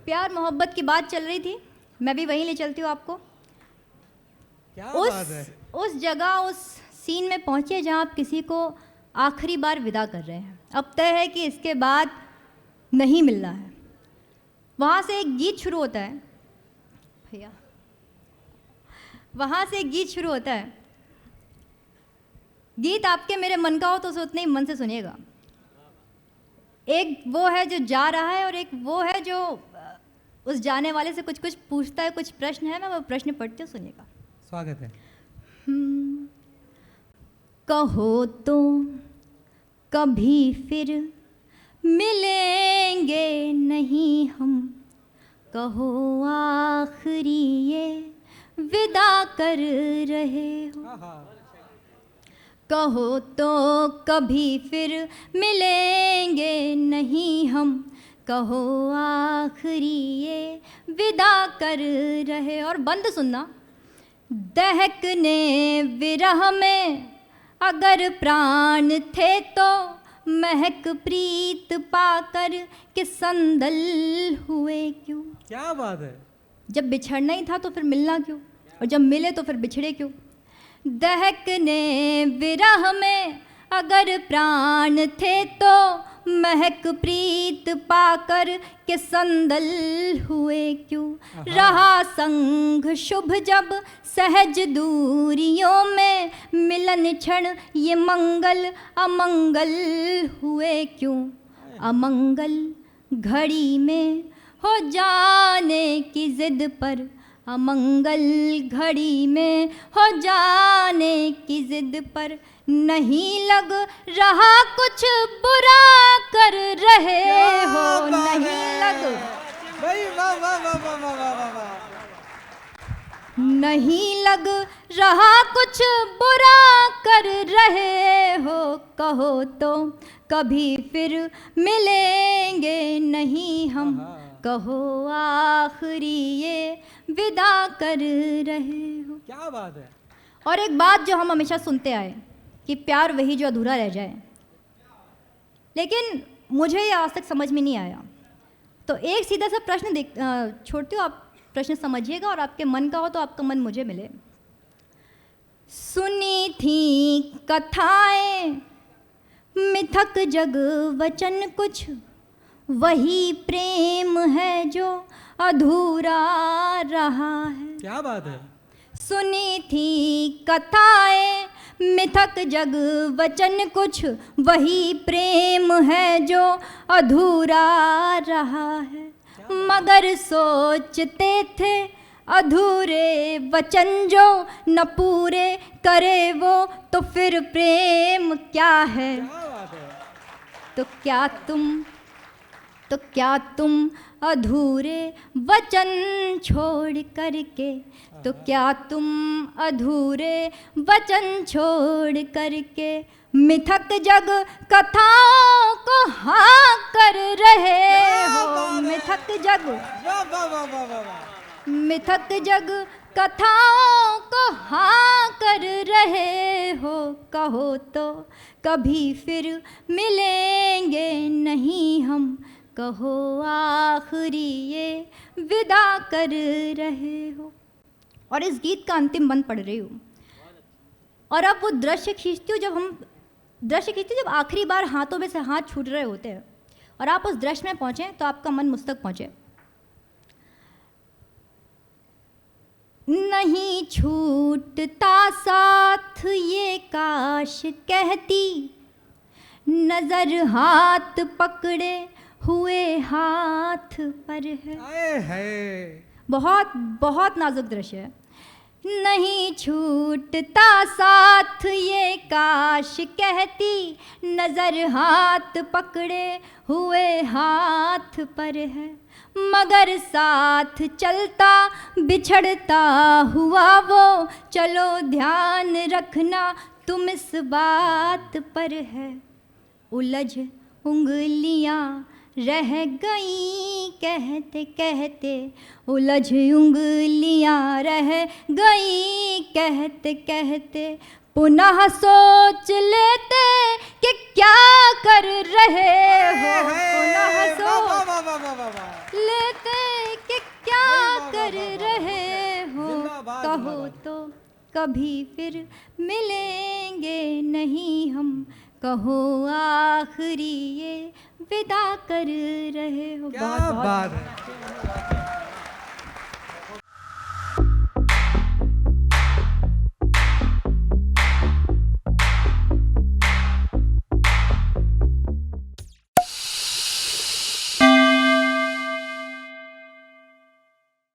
प्यार मोहब्बत की बात चल रही थी, मैं भी वहीं ले चलती हूँ आपको। क्या बात है? उस जगह, उस सीन में पहुँचे जहाँ आप किसी को आखिरी बार विदा कर रहे हैं। अब तय है कि इसके बाद नहीं मिलना है। वहाँ से एक गीत शुरू होता है भैया, वहाँ से एक गीत शुरू होता है। गीत आपके मेरे मन का हो तो उसे उतने ही मन से सुनिएगा। एक वो है जो जा रहा है और एक वो है जो उस जाने वाले से कुछ कुछ पूछता है, कुछ प्रश्न है। मैं वो प्रश्न पढ़ती हूँ, सुनिएगा। स्वागत है। कहो तो कभी फिर मिलेंगे नहीं हम, कहो आखिरी ये विदा कर रहे हो। कहो तो कभी फिर मिलेंगे नहीं हम, कहो आखिरी ये विदा कर रहे। और बंद सुनना। दहकने विरह में अगर प्राण थे तो महक प्रीत पाकर के संदल हुए क्यों। क्या बात है? जब बिछड़ना ही था तो फिर मिलना क्यों, और जब मिले तो फिर बिछड़े क्यों। दहकने विरह में अगर प्राण थे तो महक प्रीत पाकर के संदल हुए क्यों। रहा संग शुभ जब सहज दूरियों में, मिलन क्षण ये मंगल अमंगल हुए क्यों। अमंगल घड़ी में हो जाने की जिद पर, अमंगल घड़ी में हो जाने की जिद पर, नहीं लग रहा कुछ बुरा कर रहे हो। नहीं लग भाई वाह वाह वाह वाह वाह वाह वाह। नहीं लग रहा कुछ बुरा कर रहे हो, कहो तो कभी फिर मिलेंगे नहीं हम, कहो आखिरी ये विदा कर रहे हो। क्या बात है? और एक बात जो हम हमेशा सुनते आए कि प्यार वही जो अधूरा रह जाए, लेकिन मुझे ये आज तक समझ में नहीं आया। तो एक सीधा सा प्रश्न छोड़ती हूँ, आप प्रश्न समझिएगा और आपके मन का हो तो आपका मन मुझे मिले। सुनी थी कथाएं मिथक जग वचन कुछ, वही प्रेम है जो अधूरा रहा है। क्या बात है? सुनी थी कथाएं मिथक जग वचन कुछ, वही प्रेम है जो अधूरा रहा है। मगर सोचते थे अधूरे वचन जो न पूरे करे वो, तो फिर प्रेम क्या है। क्या बात है? तो क्या तुम अधूरे वचन छोड़ करके, तो क्या तुम अधूरे वचन छोड़ करके मिथक जग कथाओं को हाँ कर रहे हो। मिथक जग वाह वाह वाह वाह वाह वाह। मिथक जग कथाओं को हाँ कर रहे हो, कहो तो कभी फिर मिलेंगे नहीं हम, कहो आखिरी ये विदा कर रहे हो। और इस गीत का अंतिम बंद पढ़ रही हूँ, और अब वो दृश्य खींचती हूँ जब आखिरी बार हाथों में से हाथ छूट रहे होते हैं और आप उस दृश्य में पहुँचे तो आपका मन मुझ तक पहुँचे। नहीं छूटता साथ ये काश कहती, नजर हाथ पकड़े हुए हाथ पर है। आए है। बहुत बहुत नाजुक दृश्य है। नहीं छूटता साथ ये काश कहती, नजर हाथ पकड़े हुए हाथ पर है। मगर साथ चलता बिछड़ता हुआ वो, चलो ध्यान रखना तुम इस बात पर है। उलझ उंगलियां रह गई कहते कहते, उलझ उंगलियां रह गई कहते कहते, पुनः सोच लेते कि क्या कर रहे हो। पुनः सोच लेते कहो तो कभी फिर मिलेंगे नहीं हम, कहो आखिरी ये विदा कर रहे हो। क्या बात है।